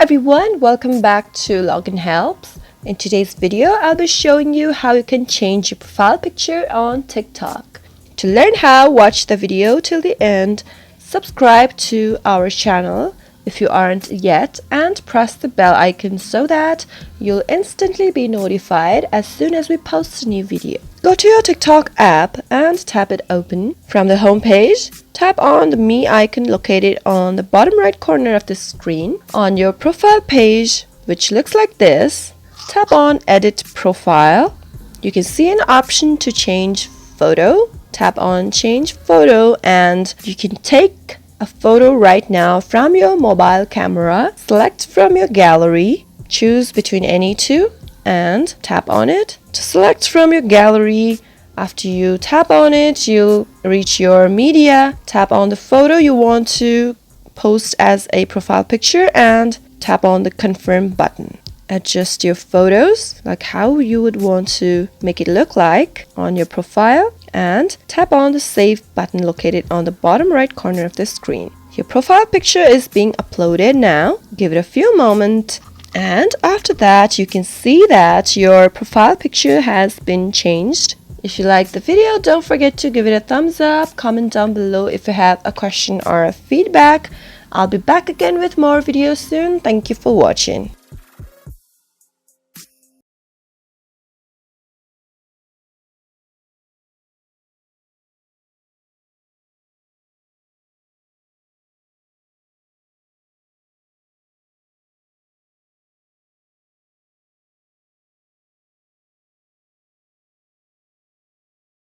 everyone, welcome back to Login Helps. In today's video, I'll be showing you how you can change your profile picture on TikTok. To learn how, watch the video till the end, subscribe to our channel if you aren't yet, and press the bell icon so that you'll instantly be notified as soon as we post a new video. Go to your TikTok app and tap it open. From the home page, tap on the Me icon located on the bottom right corner of the screen. On your profile page, which looks like this, tap on Edit Profile. You can see an option to change photo. Tap on Change Photo and you can take a photo right now from your mobile camera. Select from your gallery, choose between any two and tap on it. To select from your gallery, after you tap on it, you'll reach your media. Tap on the photo you want to post as a profile picture and tap on the confirm button. Adjust your photos like how you would want to make it look like on your profile and tap on the save button located on the bottom right corner of the screen. Your profile picture is being uploaded now. Give it a few moments and after that you can see that your profile picture has been changed. If you liked the video, don't forget to give it a thumbs up. Comment down below if you have a question or a feedback. I'll be back again with more videos soon. Thank you for watching.